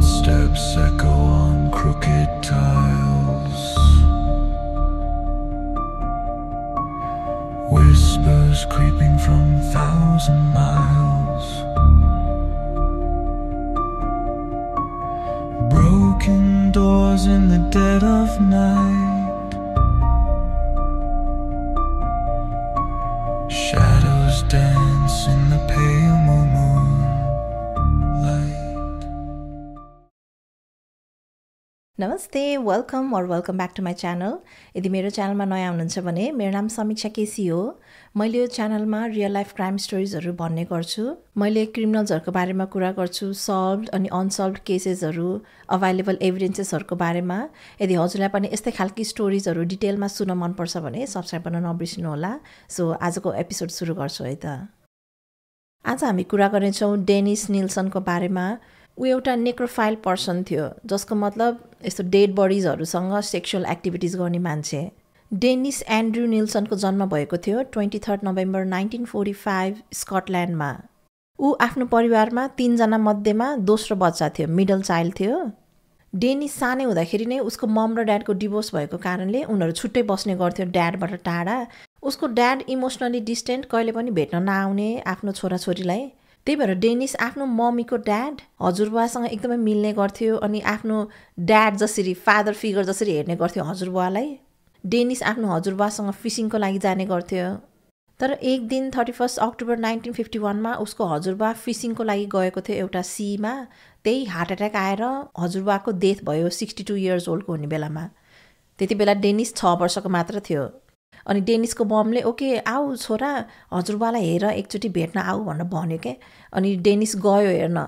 Footsteps echo on crooked tiles. Whispers creeping from 1,000 miles. Broken doors in the dead of night. Shadows dance in the pale moonlight. नमस्ते welcome back to my channel. यदि मेरो च्यानलमा नयाँ हुनुहुन्छ भने मेरो नाम समीक्षा केसी हो। मैले यो च्यानलमा रियल लाइफ क्राइम स्टोरिजहरू भन्ने गर्छु। मैले क्रिमिनल्सहरूको बारेमा कुरा गर्छु, सल्भड अनि अनसल्भड केसेसहरू, अभाइलेबल एभिडेन्सेसहरूको बारेमा। यदि हजुरलाई पनि यस्तै खालकी स्टोरिजहरू डिटेलमा सुन्न मनपर्छ भने सब्सक्राइब गर्न नबिर्सिनु होला। सो आजको एपिसोड सुरु गर्छु है त। आज हामी कुरा गर्नेछौँ डेनिस निल्सनको बारेमा। ऊ एउटा नेक्रोफाइल पर्सन थियो, जसको मतलब यस्तो डेड बडिजहरूसँग सेक्सुअल एक्टिभिटिज गर्ने मान्छे। डेनिस एन्ड्रु निल्सनको जन्म भएको थियो 23 नोभेम्बर 1945 स्कटल्यान्डमा। ऊ आफ्नो परिवारमा 3 जना मध्येमा दोस्रो बच्चा थियो, मिडल चाइल्ड थियो। डेनिस सानै हुँदाखेरि नै उसको मम र ड्याडको डिभोर्स भएको कारणले उनीहरू छुट्टै बस्ने गर्थ्यो, ड्याडबाट टाढा। उसको ड्याड इमोसनली डिस्टेन्ट, कहिले पनि भेट्न नआउने आफ्नो छोराछोरीलाई। त्यही भएर डेनिस आफ्नो मम्मीको ड्याड हजुरबुवासँग एकदमै मिल्ने गर्थ्यो अनि आफ्नो ड्याड जसरी फादर फिगर जसरी हेर्ने गर्थ्यो हजुरबुवालाई। डेनिस आफ्नो हजुरबुवासँग फिसिङको लागि जाने गर्थ्यो। तर एक दिन 31 अक्टोबर 1951मा उसको हजुरबुवा फिसिङको लागि गएको थियो एउटा सीमा। त्यही हार्ट एट्याक आएर हजुरबुवाको डेथ भयो 62 इयर्स ओल्डको हुने बेलामा। त्यति बेला डेनिस 6 वर्षको मात्र थियो। अनि डेनिसको ममले ओके आऊ छोरा हजुरबालाई हेर एकचोटि भेट्न आऊ भनेर भन्यो क्या। अनि डेनिस गयो हेर्न।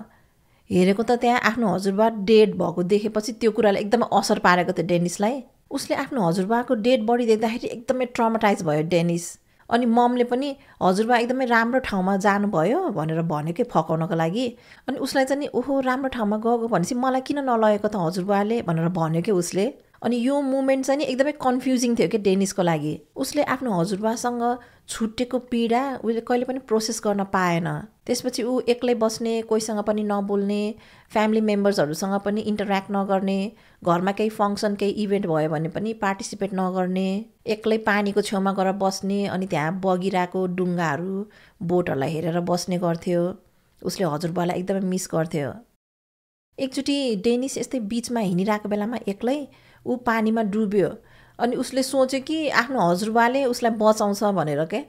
हेरेको त त्यहाँ आफ्नो हजुरबा डेड भएको देखेपछि त्यो कुराले एकदमै असर पारेको थियो डेनिसलाई। उसले आफ्नो हजुरबाको डेड बडी देख्दाखेरि एकदमै ट्रमाटाइज भयो डेनिस। अनि ममले पनि हजुरबा एकदमै राम्रो ठाउँमा जानुभयो भनेर भन्यो कि फकाउनको लागि। अनि उसलाई चाहिँ नि ओहो राम्रो ठाउँमा गएको भनेपछि मलाई किन नलगेको त हजुरबाले भनेर भन्यो कि उसले। अनि यो मोमेन्ट चाहिँ नि एकदमै कन्फ्युजिङ थियो कि डेनिसको लागि। उसले आफ्नो हजुरबासँग छुटेको पीडा उसले कहिले पनि प्रोसेस गर्न पाएन। त्यसपछि ऊ एक्लै बस्ने, कोहीसँग पनि नबोल्ने, फ्यामिली मेम्बर्सहरूसँग पनि इन्टरेक्ट नगर्ने, घरमा केही फङ्सन केही इभेन्ट भयो भने पनि पार्टिसिपेट नगर्ने, एक्लै पानीको छेउमा गएर बस्ने अनि त्यहाँ बगिरहेको डुङ्गाहरू बोटहरूलाई हेरेर बस्ने गर्थ्यो। उसले हजुरबालाई एकदमै मिस गर्थ्यो। एकचोटि डेनिस यस्तै बिचमा हिँडिरहेको बेलामा एक्लै ऊ पानीमा डुब्यो। अनि उसले सोच्यो कि आफ्नो हजुरबाले उसलाई बचाउँछ भनेर के।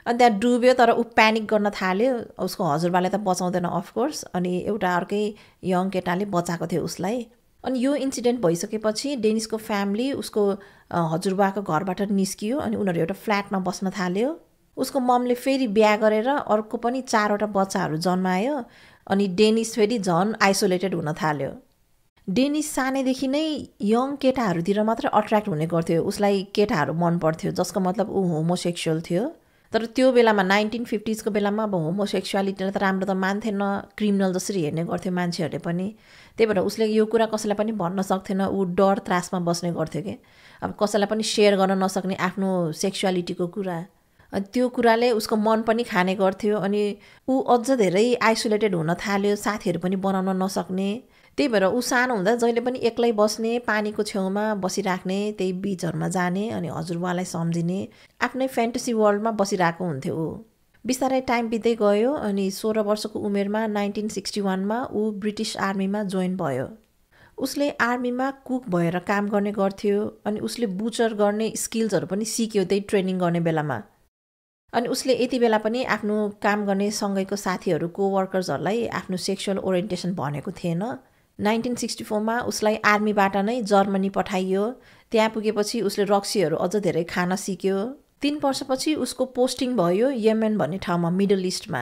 अनि त्यहाँ डुब्यो तर ऊ प्यानिक गर्न थाल्यो। उसको हजुरबाले त बचाउँदैन अफकोर्स। अनि एउटा अर्कै यङ केटाले बचाएको थियो उसलाई। अनि यो इन्सिडेन्ट भइसकेपछि डेनिसको फ्यामिली उसको हजुरबाको घरबाट निस्कियो अनि उनीहरू एउटा फ्ल्याटमा बस्न थाल्यो। उसको ममले फेरि बिहा गरेर अर्को पनि 4वटा बच्चाहरू जन्मायो। अनि डेनिस फेरि झन् आइसोलेटेड हुन थाल्यो। डेनिस सानैदेखि नै यङ केटाहरूतिर मात्र अट्र्याक्ट हुने गर्थ्यो। उसलाई केटाहरू मन पर्थ्यो, जसको मतलब ऊ होमोसेक्सुअल थियो। तर त्यो बेलामा 1950s को बेलामा अब होमोसेक्सुअलिटीलाई त राम्रो त मान्थेन, क्रिमिनल जसरी हेर्ने गर्थ्यो मान्छेहरूले पनि। त्यही भएर उसले यो कुरा कसैलाई पनि भन्न सक्थेन। ऊ डर त्रासमा बस्ने गर्थ्यो कि अब कसैलाई पनि सेयर गर्न नसक्ने आफ्नो सेक्सुअलिटीको कुरा। त्यो कुराले उसको मन पनि खाने गर्थ्यो। अनि ऊ अझ धेरै आइसोलेटेड हुन थाल्यो, साथीहरू पनि बनाउन नसक्ने। त्यही भएर ऊ सानो हुँदा जहिले पनि एक्लै बस्ने, पानीको छेउमा बसिराख्ने, त्यही बिचहरूमा जाने अनि हजुरबालाई सम्झिने, आफ्नै फ्यान्टेसी वर्ल्डमा बसिरहेको हुन्थ्यो ऊ। बिस्तारै टाइम बित्दै गयो अनि 16 वर्षको उमेरमा 1961मा ऊ ब्रिटिस आर्मीमा जोइन भयो। उसले आर्मीमा कुक भएर काम गर्ने गर्थ्यो। अनि उसले बुचर गर्ने स्किल्सहरू पनि सिक्यो त्यही ट्रेनिङ गर्ने बेलामा। अनि उसले यति बेला पनि आफ्नो काम गर्ने सँगैको साथीहरू कोवर्कर्सहरूलाई आफ्नो सेक्सुअल ओरिएन्टेसन भनेको थिएन। 1964मा उसलाई आर्मीबाट नै जर्मनी पठाइयो। त्यहाँ पुगेपछि उसले रक्सीहरू अझ धेरै खान सिक्यो। 3 वर्षपछि उसको पोस्टिङ भयो येमेन भन्ने ठाउँमा, मिडल इस्टमा।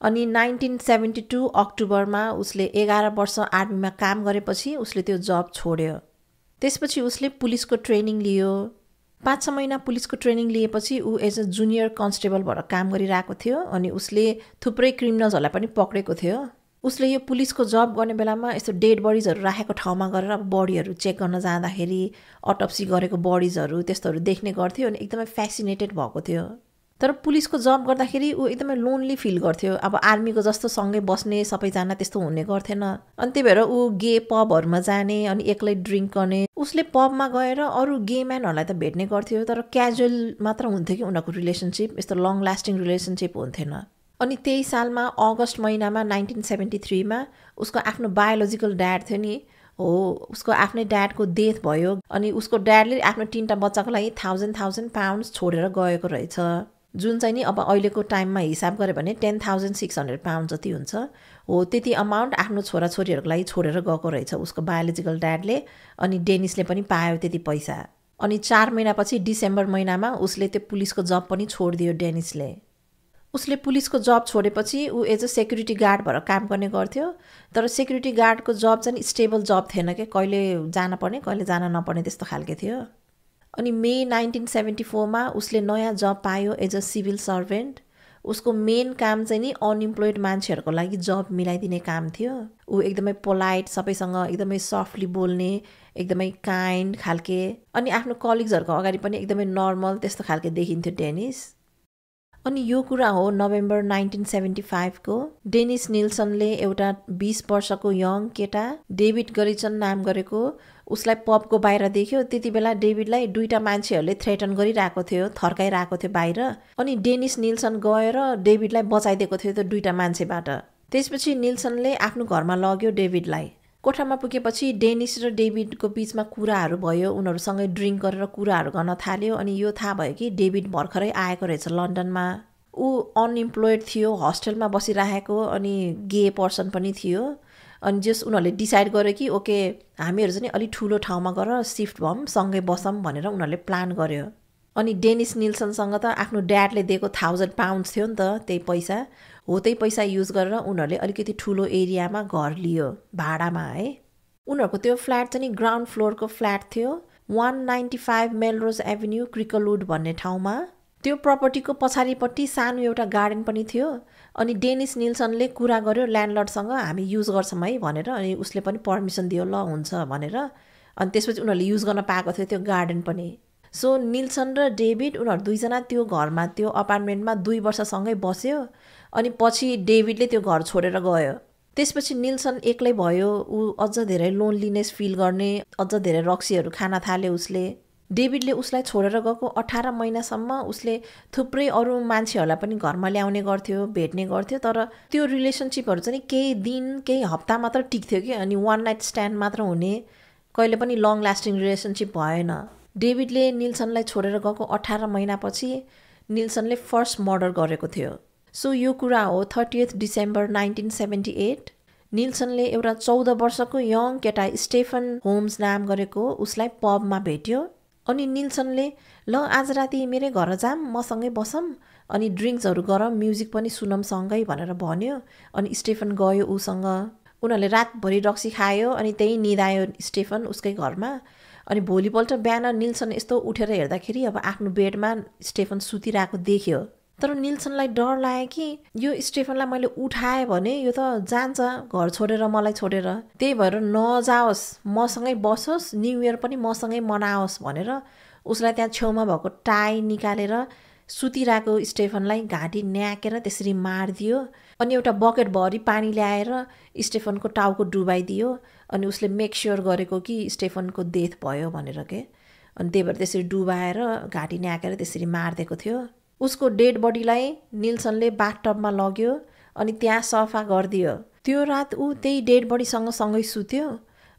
अनि 1972 अक्टोबरमा उसले 11 वर्ष आर्मीमा काम गरेपछि उसले त्यो जब छोड्यो। त्यसपछि उसले पुलिसको ट्रेनिङ लियो। 5-6 महिना पुलिसको ट्रेनिङ लिएपछि ऊ एज अ जुनियर कन्स्टेबल भएर काम गरिरहेको थियो। अनि उसले थुप्रै क्रिमिनल्सहरूलाई पनि पक्रेको थियो। उसले यो पुलिसको जब गर्ने बेलामा यस्तो डेड बडिजहरू राखेको ठाउँमा गएर बडीहरू चेक गर्न जाँदाखेरि अटोप्सी गरेको बडिजहरू त्यस्तोहरू देख्ने गर्थ्यो। अनि एकदमै फ्यासिनेटेड भएको थियो। तर पुलिसको जब गर्दाखेरि ऊ एकदमै लोनली फिल गर्थ्यो। अब आर्मीको जस्तो सँगै बस्ने सबैजना त्यस्तो हुने गर्थेन। अनि त्यही भएर ऊ गे पबहरूमा जाने अनि एक्लै ड्रिङ्क गर्ने। उसले पबमा गएर अरू गे म्यानहरूलाई त भेट्ने गर्थ्यो तर क्याजुअल मात्र हुन्थ्यो कि उनीहरूको रिलेसनसिप, यस्तो लङ लास्टिङ रिलेसनसिप हुन्थेन। अनि त्यही सालमा अगस्त महिनामा 1973 मा उसको आफ्नो बायोलोजिकल ड्याड थियो नि, हो उसको आफ्नै ड्याडको डेथ भयो। अनि उसको ड्याडले आफ्नो 3टा बच्चाको लागि 1000 पाउन्ड्स छोडेर गएको रहेछ, जुन चाहिँ नि अब अहिलेको टाइममा हिसाब गऱ्यो भने 10,600 पाउन्ड जति हुन्छ। हो त्यति अमाउन्ट आफ्नो छोराछोरीहरूको लागि छोडेर गएको रहेछ उसको बायोलोजिकल ड्याडले। अनि डेनिसले पनि पायो त्यति पैसा। अनि 4 महिनापछि डिसेम्बर महिनामा उसले त्यो पुलिसको जब पनि छोडिदियो डेनिसले। उसले पुलिसको जब छोडेपछि ऊ एज अ सेक्युरिटी गार्ड भएर काम गर्ने गर्थ्यो। तर सेक्युरिटी गार्डको जब चाहिँ स्टेबल जब थिएन कि, कहिले जान पर्ने कहिले जान नपर्ने त्यस्तो खालके थियो। अनि मे 1974 मा उसले नयाँ जब पायो एज अ सिभिल सर्भेन्ट। उसको मेन काम चाहिँ नि अनइम्प्लोइड मान्छेहरूको लागि जब मिलाइदिने काम थियो। ऊ एकदमै पोलाइट, सबैसँग एकदमै सफ्टली बोल्ने, एकदमै काइन्ड खालके, अनि आफ्नो कलिग्सहरूको अगाडि पनि एकदमै नर्मल त्यस्तो खालके देखिन्थ्यो डेनिस। अनि यो कुरा हो नोभेम्बर 1975 को। डेनिस निल्सनले एउटा 20 वर्षको यङ केटा डेभिड गरिचन नाम गरेको उसलाई पबको बाहिर देख्यो। त्यति बेला डेभिडलाई 2टा मान्छेहरूले थ्रेटन गरिरहेको थियो, थर्काइरहेको थियो बाहिर। अनि डेनिस निल्सन गएर डेभिडलाई बचाइदिएको थियो त्यो 2टा मान्छेबाट। त्यसपछि निल्सनले आफ्नो घरमा लग्यो डेभिडलाई। कोठामा पुगेपछि डेनिस र डेभिडको बिचमा कुराहरू भयो, उनीहरूसँगै ड्रिङ्क गरेर कुराहरू गर्न थाल्यो। अनि यो थाहा भयो कि डेभिड भर्खरै आएको रहेछ लन्डनमा। ऊ अनइम्प्लोइड थियो, हस्टेलमा बसिरहेको, अनि गे पर्सन पनि थियो। अनि जस उनीहरूले डिसाइड गर्यो कि ओके हामीहरू चाहिँ अलिक ठुलो ठाउँमा गएर सिफ्ट भयौँ, सँगै बसौँ भनेर उनीहरूले प्लान गर्यो। अनि डेनिस निल्सनसँग त आफ्नो ड्याडले दिएको 1000 पाउन्ड्स थियो नि त, त्यही पैसा हो। त्यही पैसा युज गरेर उनीहरूले अलिकति ठुलो एरियामा घर लियो भाडामा है। उनीहरूको त्यो फ्ल्याट चाहिँ नि ग्राउन्ड फ्लोरको फ्ल्याट थियो, 195 मेलरोज एभिन्यू क्रिकलवुड भन्ने ठाउँमा। त्यो प्रपर्टीको पछाडिपट्टि सानो एउटा गार्डन पनि थियो। अनि डेनिस निल्सनले कुरा गर्यो ल्यान्डलर्डसँग, हामी युज गर्छौँ है भनेर। अनि उसले पनि पर्मिसन दियो, ल हुन्छ भनेर। अनि त्यसपछि उनीहरूले युज गर्न पाएको थियो त्यो गार्डन पनि। सो निल्सन र डेभिड उनीहरू 2जना त्यो घरमा, त्यो अपार्टमेन्टमा 2 वर्षसँगै बस्यो। अनि पछि डेभिडले त्यो घर छोडेर गयो। त्यसपछि निल्सन एक्लै भयो। ऊ अझ धेरै लोनलिनेस फिल गर्ने, अझ धेरै रक्सीहरू खान थाल्यो उसले। डेभिडले उसलाई छोडेर गएको 18 महिनासम्म उसले थुप्रै अरू मान्छेहरूलाई पनि घरमा ल्याउने गर्थ्यो, भेट्ने गर्थ्यो। तर त्यो रिलेसनसिपहरू चाहिँ केही दिन केही हप्ता मात्र टिक्थ्यो कि, अनि 1 नाइट स्ट्यान्ड मात्र हुने, कहिले पनि लङ लास्टिङ रिलेसनसिप भएन। डेभिडले निल्सनलाई छोडेर गएको 18 महिनापछि निल्सनले फर्स्ट मर्डर गरेको थियो। सो यो कुरा हो 30 डिसेम्बर 1978। निल्सनले एउटा 14 वर्षको यङ केटा स्टेफन होम्स नाम गरेको उसलाई पबमा भेट्यो। अनि निल्सनले ल आज राति मेरै घर जाम, मसँगै बसौँ, अनि ड्रिङ्क्सहरू गरौँ, म्युजिक पनि सुनौँ सँगै भनेर भन्यो। अनि स्टेफन गयो उसँग। उनीहरूले रातभरि रक्सी खायो अनि त्यही निदायो स्टेफन उसकै घरमा। अनि भोलिपल्ट बिहान निल्सन यस्तो उठेर हेर्दाखेरि अब आफ्नो बेडमा स्टेफन सुतिरहेको देख्यो। तर निल्सनलाई डर लाग्यो कि यो स्टेफनलाई मैले उठाएँ भने यो त जान्छ घर छोडेर, मलाई छोडेर। त्यही भएर नजाओस्, मसँगै बसोस्, न्यु इयर पनि मसँगै मनाओस् भनेर उसलाई त्यहाँ छेउमा भएको टाई निकालेर सुतिरहेको स्टेफनलाई घाँटी न्याकेर त्यसरी मारिदियो। अनि एउटा बकेटभरि पानी ल्याएर स्टेफनको टाउको डुबाइदियो। अनि उसले मेक स्योर गरेको कि स्टेफनको डेथ भयो भनेर के। अनि त्यही भएर त्यसरी डुबाएर घाँटी न्याकेर त्यसरी मारिदिएको थियो। उसको डेड बडीलाई निल्सनले बाथटबमा लग्यो अनि त्यहाँ सफा गरिदियो। त्यो रात ऊ त्यही डेड बडीसँग सँगै सुत्यो।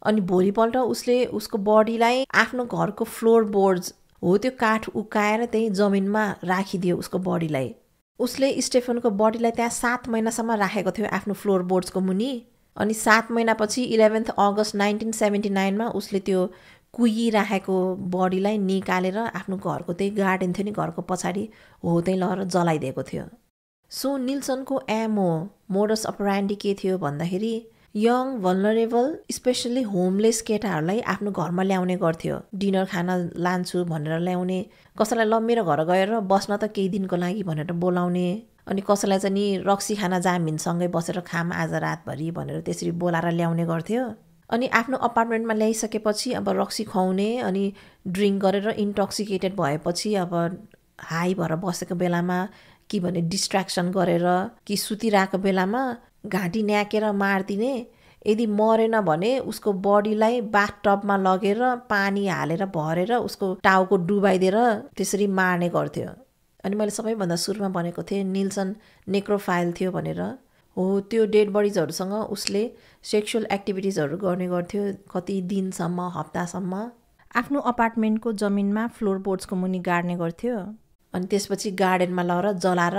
अनि भोलिपल्ट उसले उसको बडीलाई आफ्नो घरको फ्लोर बोर्ड्स हो त्यो काठ उकाएर त्यही जमिनमा राखिदियो उसको बडीलाई। उसले स्टेफनको बडीलाई त्यहाँ 7 महिनासम्म राखेको थियो आफ्नो फ्लोर बोर्ड्सको मुनि। अनि 7 महिनापछि 11 अगस्त 1979 मा उसले त्यो कुहिराखेको बडीलाई निकालेर आफ्नो घरको त्यही गार्डन थियो नि घरको पछाडि, हो त्यही लगेर जलाइदिएको थियो। सो निल्सनको मोडस अपरान्डी के थियो भन्दाखेरि यङ भल्नरेबल स्पेसली होमलेस केटाहरूलाई आफ्नो घरमा ल्याउने गर्थ्यो। डिनर खान लान्छु भनेर ल्याउने, कसैलाई ल मेरो घर गएर बस्न त केही दिनको लागि भनेर बोलाउने। अनि कसैलाई चाहिँ नि रक्सी खाना जामिनसँगै बसेर खाम आज रातभरि भनेर त्यसरी बोलाएर ल्याउने गर्थ्यो। अनि आफ्नो अपार्टमेन्टमा ल्याइसकेपछि अब रक्सी खुवाउने अनि ड्रिङ्क गरेर इन्टक्सिकेटेड भएपछि अब हाई भएर बसेको बेलामा कि भने डिस्ट्र्याक्सन गरेर कि सुतिरहेको बेलामा घाँटी न्याकेर मारिदिने। यदि मरेन भने उसको बडीलाई बाथटबमा लगेर पानी हालेर भरेर उसको टाउको डुबाइदिएर त्यसरी मार्ने गर्थ्यो। अनि मैले सबैभन्दा सुरुमा भनेको थिएँ निल्सन नेक्रोफाइल थियो भनेर। हो, त्यो डेड बडिजहरूसँग उसले सेक्सुअल एक्टिभिटिजहरू गर्ने गर्थ्यो कति दिनसम्म, हप्तासम्म। आफ्नो अपार्टमेन्टको जमिनमा फ्लोरबोर्ड्सको मुनि गाड्ने गर्थ्यो अनि त्यसपछि गार्डनमा लगेर जलाएर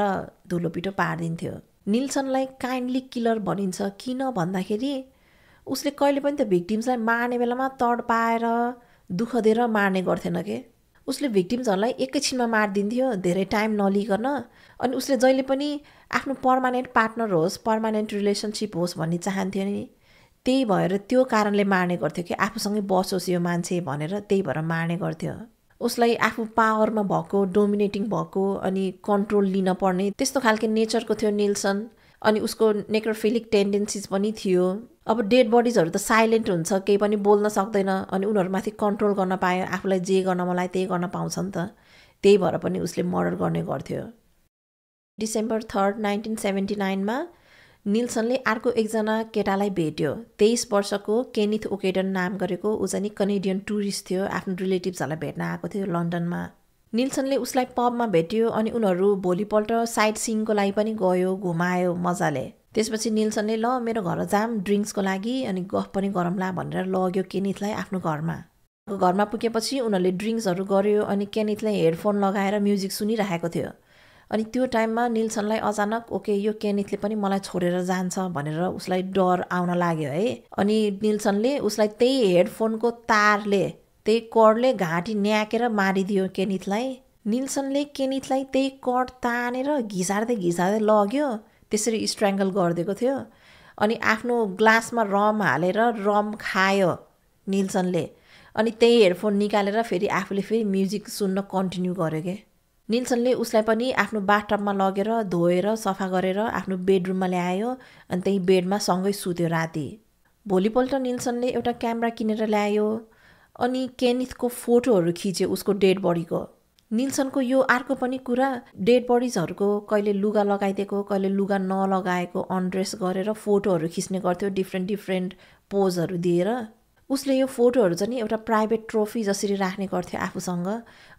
धुलोपिटो पारिदिन्थ्यो। निल्सनलाई काइन्डली किलर भनिन्छ किन भन्दाखेरि उसले कहिले पनि त भिक्टिम्सलाई मार्ने बेलामा तडपाएर दुःख दिएर मार्ने गर्थेन के। उसले भिक्टिम्सहरूलाई एकैछिनमा मारिदिन्थ्यो धेरै टाइम नलिकन। अनि उसले जहिले पनि आफ्नो पर्मानेन्ट पार्टनर होस्, पर्मानेन्ट रिलेसनसिप होस् भन्ने चाहन्थ्यो नि। त्यही भएर त्यो कारणले मार्ने गर्थ्यो कि आफूसँगै बसोस् यो मान्छे भनेर, त्यही भएर मार्ने गर्थ्यो। उसलाई आफू पावरमा भएको, डोमिनेटिङ भएको अनि कन्ट्रोल लिन पर्ने त्यस्तो खालको नेचरको थियो निल्सन। अनि उसको नेक्रोफिलिक टेन्डेन्सिज पनि थियो। अब डेड बडिजहरू त साइलेन्ट हुन्छ, केही पनि बोल्न सक्दैन अनि उनीहरूमाथि कन्ट्रोल गर्न पायो, आफूलाई जे गर्न मलाई त्यही गर्न पाउँछ नि त। त्यही भएर पनि उसले मर्डर गर्ने गर्थ्यो। डिसेम्बर 3, 1979मा निल्सनले अर्को एकजना केटालाई भेट्यो। 23 वर्षको केनिथ ओकेडन नाम गरेको। ऊ चाहिँ कनेडियन टुरिस्ट थियो, आफ्नो रिलेटिभ्सहरूलाई भेट्न आएको थियो लन्डनमा। निल्सनले उसलाई पबमा भेट्यो अनि उनीहरू भोलिपल्ट साइट सिइङको लागि पनि गयो, घुमायो मजाले। त्यसपछि निल्सनले ल मेरो घर जाम ड्रिङ्क्सको लागि अनि गफ पनि गरौँला भनेर लग्यो केनिथलाई आफ्नो घरमा। घरमा पुगेपछि उनीहरूले ड्रिङ्क्सहरू गर्यो अनि केनिथले हेडफोन लगाएर म्युजिक सुनिरहेको थियो। अनि त्यो टाइममा निल्सनलाई अचानक ओके यो केनिथले पनि मलाई छोडेर जान्छ भनेर उसलाई डर आउन लाग्यो है। अनि निल्सनले उसलाई त्यही हेडफोनको तारले, त्यही कर्डले घाँटी न्याकेर मारिदियो केनिथलाई। निल्सनले केनिथलाई त्यही कर्ड तानेर घिसार्दै लग्यो, त्यसरी स्ट्र्याङ्गल गरिदिएको थियो। अनि आफ्नो ग्लासमा रम हालेर रम खायो निल्सनले। अनि त्यही हेडफोन निकालेर फेरि आफूले फेरि म्युजिक सुन्न कन्टिन्यू गर्यो के। निल्सनले उसलाई पनि आफ्नो बाथटबमा लगेर धोएर सफा गरेर आफ्नो बेडरुममा ल्यायो अनि त्यही बेडमा सँगै सुत्यो राति। भोलिपल्ट निल्सनले एउटा क्यामेरा किनेर ल्यायो अनि केनिथको फोटोहरू खिच्यो उसको डेड बडीको। निल्सनको यो अर्को पनि कुरा, डेड बडिजहरूको कहिले लुगा लगाइदिएको कहिले लुगा नलगाएको अनड्रेस गरेर फोटोहरू खिच्ने गर्थ्यो डिफ्रेन्ट पोजहरू दिएर। उसले यो फोटोहरू चाहिँ एउटा प्राइभेट ट्रोफी जसरी राख्ने गर्थ्यो आफूसँग।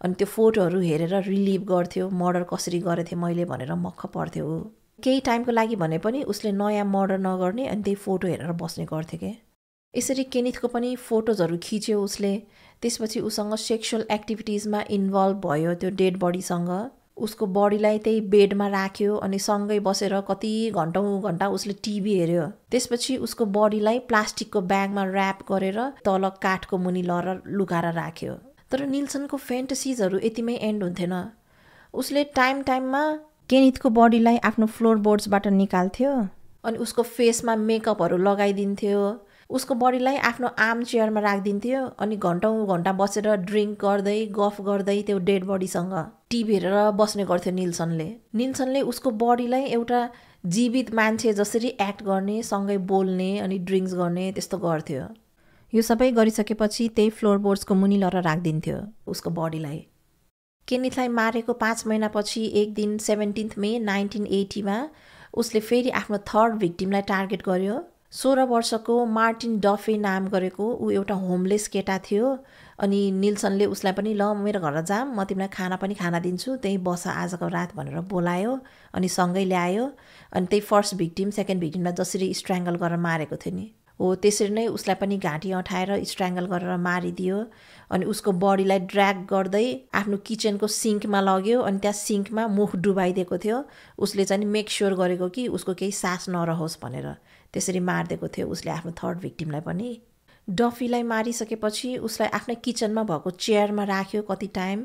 अनि त्यो फोटोहरू हेरेर रिलिभ गर्थ्यो, मर्डर कसरी गरेथे मैले भनेर मक्ख पर्थ्यो। केही टाइमको लागि भने पनि उसले नयाँ मर्डर नगर्ने अनि त्यही फोटो हेरेर बस्ने गर्थ्यो के। यसरी केनिथको पनि फोटोजहरू खिच्यो उसले। त्यसपछि उसँग सेक्सुअल एक्टिभिटिजमा इन्भल्भ भयो त्यो डेड बडीसँग। उसको बडीलाई त्यही बेडमा राख्यो अनि सँगै बसेर कति घन्टा उसले टिभी हेऱ्यो। त्यसपछि उसको बडीलाई प्लास्टिकको ब्यागमा ऱ्याप गरेर तल काठको मुनि लएर लुकाएर राख्यो। तर निल्सनको फ्यान्टेसिजहरू यतिमै एन्ड हुन्थेन। उसले टाइममा केनिथको बडीलाई आफ्नो फ्लोरबोर्ड्सबाट निकाल्थ्यो अनि उसको फेसमा मेकअपहरू लगाइदिन्थ्यो। उसको बडीलाई आफ्नो आर्म चेयरमा राखिदिन्थ्यो अनि घन्टा बसेर ड्रिङ्क गर्दै गफ गर्दै त्यो डेड बडीसँग टिभी हेरेर बस्ने गर्थ्यो निल्सनले उसको बडीलाई एउटा जीवित मान्छे जसरी एक्ट गर्ने, सँगै बोल्ने अनि ड्रिङ्क्स गर्ने त्यस्तो गर्थ्यो। यो सबै गरिसकेपछि त्यही फ्लोरबोर्ड्सको मुनि लएर राखिदिन्थ्यो उसको बडीलाई। केनिथलाई मारेको 5 महिनापछि एक दिन 17 मे 1980मा उसले फेरि आफ्नो थर्ड भिक्टिमलाई टार्गेट गर्यो। 16 वर्षको मार्टिन डफे नाम गरेको ऊ एउटा होमलेस केटा थियो। अनि निल्सनले उसलाई पनि ल मेरो घर जाम, म तिमीलाई खाना पनि खाना दिन्छु, त्यही बस आजको रात भनेर बोलायो अनि सँगै ल्यायो। अनि त्यही फर्स्ट भिक्टिम सेकेन्ड भिक्टिमलाई जसरी स्ट्र्याङ्गल गरेर मारेको थियो नि, हो त्यसरी नै उसलाई पनि घाँटी अँठाएर स्ट्र्याङ्गल गरेर मारिदियो। अनि उसको बडीलाई ड्र्याग गर्दै आफ्नो किचनको सिङ्कमा लग्यो अनि त्यहाँ सिङ्कमा मुख डुबाइदिएको थियो। उसले चाहिँ मेक स्योर गरेको कि उसको केही सास नरहोस् भनेर त्यसरी मारिदिएको थियो उसले आफ्नो थर्ड भिक्टिमलाई पनि। डफीलाई मारिसकेपछि उसलाई आफ्नै किचनमा भएको चेयरमा राख्यो कति टाइम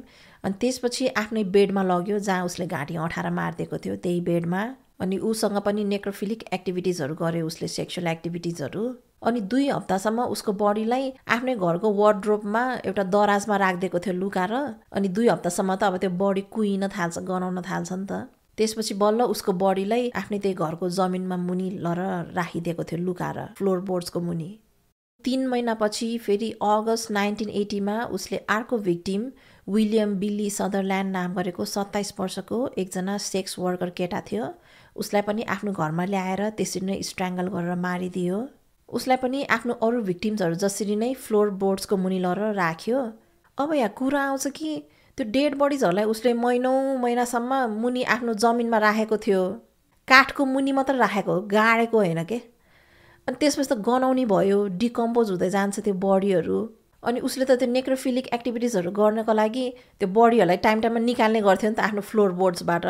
अनि त्यसपछि आफ्नै बेडमा लग्यो जहाँ उसले घाँटी अँठाएर मारिदिएको थियो त्यही बेडमा। अनि उसँग पनि नेक्रोफिलिक एक्टिभिटिजहरू गर्यो उसले, सेक्सुअल एक्टिभिटिजहरू। अनि 2 हप्तासम्म उसको बडीलाई आफ्नै घरको वार्डरोबमा एउटा दराजमा राखिदिएको थियो लुकाएर। अनि 2 हप्तासम्म त अब त्यो बडी कुहिन थाल्छ, गनाउन थाल्छ नि त। त्यसपछि बल्ल उसको बडीलाई आफ्नै त्यही घरको जमिनमा मुनि लएर राखिदिएको थियो लुकाएर फ्लोरबोर्ड्सको मुनि। 3 महिनापछि फेरि अगस्त 1980 मा उसले अर्को भिक्टिम विलियम बिल्ली सदरल्यान्ड नाम गरेको 27 वर्षको एकजना सेक्स वर्कर केटा थियो। उसलाई पनि आफ्नो घरमा ल्याएर त्यसरी नै स्ट्र्याङ्गल गरेर मारिदियो। उसलाई पनि आफ्नो अरू भिक्टिम्सहरू जसरी नै फ्लोर बोर्ड्सको मुनि लगेर राख्यो। अब यहाँ कुरा आउँछ कि त्यो डेड बडिजहरूलाई उसले महिनासम्म मुनि आफ्नो जमिनमा राखेको थियो। काठको मुनि मात्र राखेको, गाडेको होइन के। अनि त्यसपछि त गनाउने भयो, डिकम्पोज हुँदै जान्छ त्यो बडीहरू। अनि उसले त त्यो नेक्रोफिलिक एक्टिभिटिजहरू गर्नको लागि त्यो बडीहरूलाई टाइममा निकाल्ने गर्थ्यो नि त आफ्नो फ्लोर बोर्ड्सबाट।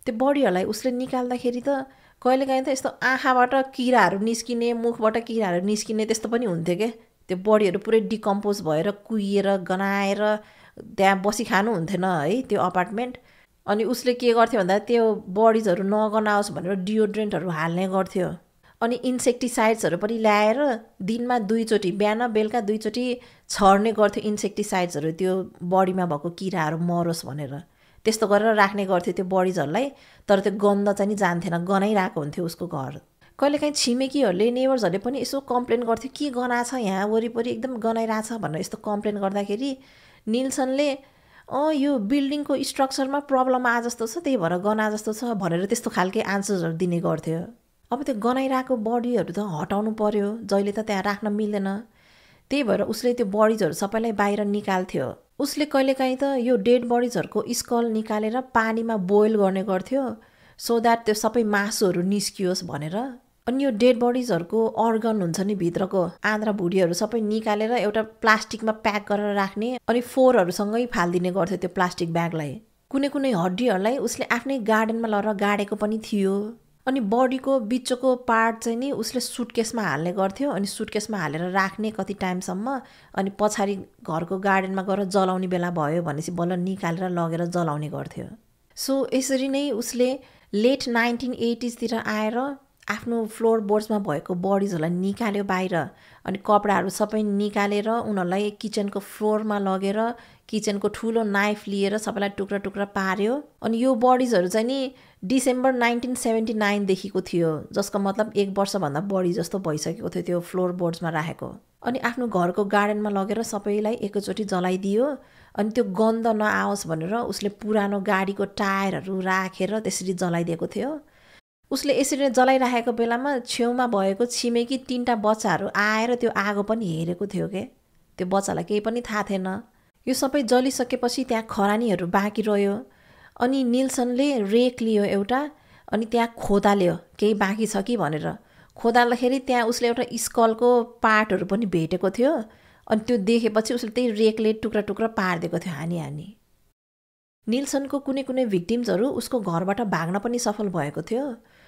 त्यो बडीहरूलाई उसले निकाल्दाखेरि त कहिलेकाहीँ त यस्तो आँखाबाट किराहरू निस्किने, मुखबाट किराहरू निस्किने त्यस्तो पनि हुन्थ्यो क्या। त्यो बडीहरू पुरै डिकम्पोज भएर कुहिएर गनाएर त्यहाँ बसी खानु हुन्थेन है त्यो अपार्टमेन्ट। अनि उसले के गर्थ्यो भन्दा त्यो बडीजहरू नगनाओस् भनेर डियोड्रेन्टहरू हाल्ने गर्थ्यो। अनि इन्सेक्टिसाइड्सहरू पनि ल्याएर दिनमा 2 चोटि, बिहान बेलुका 2 चोटि छर्ने गर्थ्यो इन्सेक्टिसाइड्सहरू त्यो बडीमा भएको किराहरू मरोस् भनेर। त्यस्तो गरेर राख्ने गर्थ्यो त्यो बडीजहरूलाई। तर त्यो गन्ध चाहिँ नि जान्थेन, गनाइरहेको हुन्थ्यो उसको घर। कहिलेकाहीँ छिमेकीहरूले, नेबर्सहरूले पनि यसो कम्प्लेन गर्थ्यो के गनाछ यहाँ वरिपरि एकदम गनाइरहेछ भनेर यस्तो कम्प्लेन गर्दाखेरि निल्सनले यो बिल्डिङको स्ट्रक्चरमा प्रब्लम आ जस्तो छ, त्यही भएर गना जस्तो छ भनेर त्यस्तो खालके आन्सर्सहरू दिने गर्थ्यो। अब त्यो गनाइरहेको बडीहरू त हटाउनु पर्यो, जहिले त त्यहाँ राख्न मिल्दैन। त्यही भएर उसले त्यो बडीजहरू सबैलाई बाहिर निकाल्थ्यो। उसले कहिलेकाहीँ त यो डेड बडीजहरूको स्कल निकालेर पानीमा बोइल गर्ने गर्थ्यो सो द्याट त्यो सबै मासुहरू निस्कियोस् भनेर। अनि यो डेड बडीजहरूको अर्गन हुन्छ नि भित्रको आन्द्रा भुँडीहरू सबै निकालेर एउटा प्लास्टिकमा प्याक गरेर राख्ने अनि फोरहरूसँगै फालिदिने गर्थ्यो त्यो प्लास्टिक ब्यागलाई। कुनै कुनै हड्डीहरूलाई उसले आफ्नै गार्डनमा लगेर गाडेको पनि थियो। अनि बडीको बिचको पार्ट चाहिँ नि उसले सुटकेसमा हाल्ने गर्थ्यो अनि सुटकेसमा हालेर राख्ने कति टाइमसम्म। अनि पछाडि घरको गार्डनमा गएर जलाउने बेला भयो भनेपछि बल्ल निकालेर लगेर जलाउने गर्थ्यो। सो यसरी नै उसले लेट 1980s तिर आएर आफ्नो फ्लोर बोर्ड्समा भएको बडीजहरूलाई निकाल्यो बाहिर। अनि कपडाहरू सबै निकालेर उनीहरूलाई किचनको फ्लोरमा लगेर किचनको ठुलो नाइफ लिएर सबैलाई टुक्रा टुक्रा पार्यो। अनि यो बडीजहरू चाहिँ नि डिसेम्बर 1979 देखिको थियो, जसको मतलब 1 वर्षभन्दा बढी जस्तो भइसकेको थियो त्यो फ्लोर बोर्ड्समा राखेको। अनि आफ्नो घरको गार्डनमा लगेर सबैलाई एकैचोटि जलाइदियो। अनि त्यो गन्ध नआओस् भनेर उसले पुरानो गाडीको टायरहरू राखेर त्यसरी जलाइदिएको थियो। उसले यसरी जलाइराखेको बेलामा छेउमा भएको छिमेकी 3टा बच्चाहरू आएर त्यो आगो पनि हेरेको थियो के। त्यो बच्चालाई केही पनि थाहा थिएन। यो सबै जलिसकेपछि त्यहाँ खरानीहरू बाँकी रह्यो। अनि निल्सनले रेक लियो एउटा अनि त्यहाँ खोदाल्यो केही बाँकी छ कि भनेर। खोदाल्दाखेरि त्यहाँ उसले एउटा स्कलको पार्टहरू पनि भेटेको थियो। अनि त्यो देखेपछि उसले त्यही रेकले टुक्रा टुक्रा पारिदिएको थियो हानी। निल्सनको कुनै कुनै भिक्टिम्सहरू उसको घरबाट भाग्न पनि सफल भएको थियो।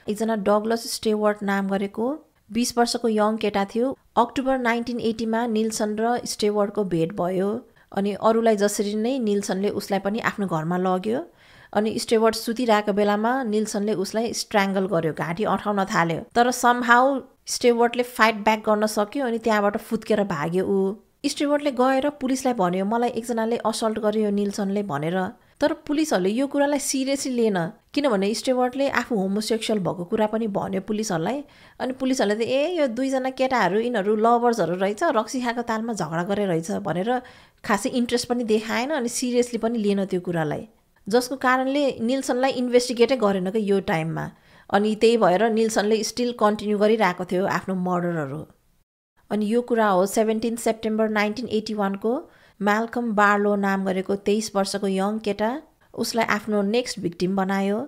एकजना डगलस स्टेवर्ट नाम गरेको 20 वर्षको यङ केटा थियो। अक्टोबर 1980 मा निल्सन र स्टेवर्टको भेट भयो। अनि अरूलाई जसरी नै निल्सनले उसलाई पनि आफ्नो घरमा लग्यो। अनि स्टेवर्ट सुतिरहेको बेलामा निल्सनले उसलाई स्ट्र्याङ्गल गर्यो, घाँटी अठाउन थाल्यो। तर समहाउ स्टेवर्टले फाइट ब्याक गर्न सक्यो अनि त्यहाँबाट फुत्केर भाग्यो ऊ। स्टेवर्टले गएर पुलिसलाई भन्यो मलाई एकजनाले असल्ट गर्यो निल्सनले भनेर। तर पुलिसहरूले यो कुरालाई सिरियसली लिएन, किनभने स्टेवर्टले आफू होमोसेक्सुअल भएको कुरा पनि भन्यो पुलिसहरूलाई। अनि पुलिसहरूले त यो 2जना केटाहरू यिनीहरू लभर्सहरू रहेछ, रक्सी खाएको तालमा झगडा गरे रहेछ भनेर खासै इन्ट्रेस्ट पनि देखाएन अनि सिरियसली पनि लिएन त्यो कुरालाई। जसको कारणले निल्सनलाई इन्भेस्टिगेटै गरेन कि यो टाइममा। अनि त्यही भएर निल्सनले स्टिल कन्टिन्यू गरिरहेको थियो आफ्नो मर्डरहरू। अनि यो कुरा हो 17 सेप्टेम्बर 1981 को म्याल्कम बार्लो नाम गरेको 23 वर्षको यङ केटा उसलाई आफ्नो नेक्स्ट भिक्टिम बनायो।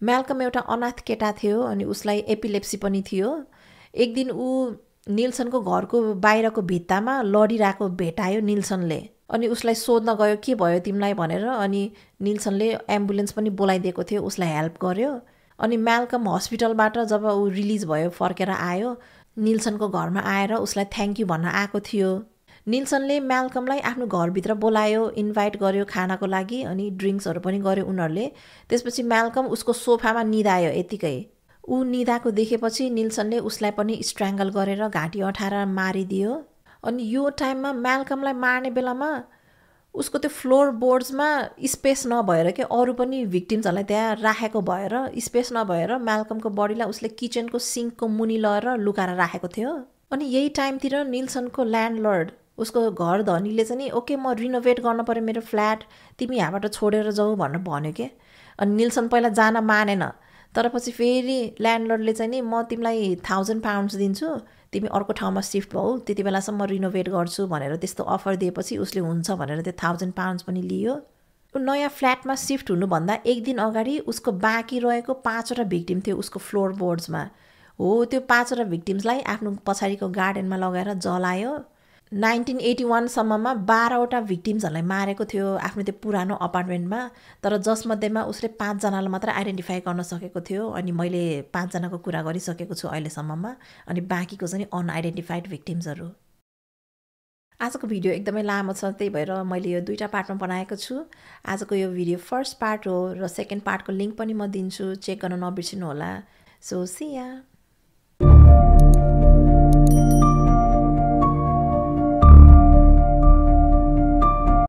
म्याल्कम एउटा अनाथ केटा थियो अनि उसलाई एपिलेप्सी पनि थियो। एक दिन ऊ निल्सनको घरको बाहिरको भित्तामा लडिरहेको भेटायो निल्सनले। अनि उसलाई सोध्न गयो के भयो तिमीलाई भनेर। अनि निल्सनले एम्बुलेन्स पनि बोलाइदिएको थियो, उसलाई हेल्प गर्यो। अनि म्याल्कम हस्पिटलबाट जब ऊ रिलिज भयो फर्केर आयो, निल्सनको घरमा आएर उसलाई थ्याङ्क यू भन्न आएको थियो। निल्सनले म्याल्कमलाई आफ्नो घरभित्र बोलायो, इन्भाइट गर्यो खानाको लागि अनि ड्रिङ्क्सहरू पनि गर्यो उनीहरूले। त्यसपछि म्याल्कम उसको सोफामा निदायो यतिकै। ऊ निदाएको देखेपछि निल्सनले उसलाई पनि स्ट्र्याङ्गल गरेर घाँटी अठाएर मारिदियो। अनि यो टाइममा म्याल्कमलाई मार्ने बेलामा उसको त्यो फ्लोर बोर्ड्समा स्पेस नभएर के अरू पनि भिक्टिम्सहरूलाई त्यहाँ राखेको भएर स्पेस नभएर म्याल्कमको बडीलाई उसले किचनको सिङ्कको मुनि लगेर लुकाएर राखेको थियो। अनि यही टाइमतिर निल्सनको ल्यान्डलर्ड उसको घर धनीले चाहिँ नि ओके म रिनोभेट गर्न पर्यो मेरो फ्ल्याट तिमी यहाँबाट छोडेर जाऊ भनेर भन्यो के अनि निल्सन पहिला जान मानेन तर पछि फेरि ल्यान्डलर्डले चाहिँ नि म तिमीलाई 1000 पाउन्ड्स दिन्छु तिमी अर्को ठाउँमा सिफ्ट भऊ त्यति बेलासम्म म रिनोभेट गर्छु भनेर त्यस्तो अफर दिएपछि उसले हुन्छ भनेर त्यो 1000 पाउन्ड्स पनि लियो नयाँ फ्ल्याटमा सिफ्ट हुनुभन्दा एक दिन अगाडि उसको बाँकी रहेको 5वटा भिक्टिम थियो उसको फ्लोर बोर्ड्समा हो त्यो 5वटा भिक्टिम्सलाई आफ्नो पछाडिको गार्डनमा लगाएर जलायो 1981 सम्ममा 12वटा भिक्टिम्सहरूलाई मारेको थियो आफ्नो त्यो पुरानो अपार्टमेन्टमा तर जसमध्येमा उसले 5 जनालाई मात्र आइडेन्टिफाई गर्न सकेको थियो अनि मैले 5 जनाको कुरा गरिसकेको छु अहिलेसम्ममा अनि बाँकीको चाहिँ अनआइडेन्टिफाइड भिक्टिम्सहरू आजको भिडियो एकदमै लामो छ त्यही भएर मैले यो 2टा पार्टमा बनाएको छु आजको यो भिडियो फर्स्ट पार्ट हो र सेकेन्ड पार्टको लिंक पनि म दिन्छु चेक गर्न नबिर्सिनु होला सो सी या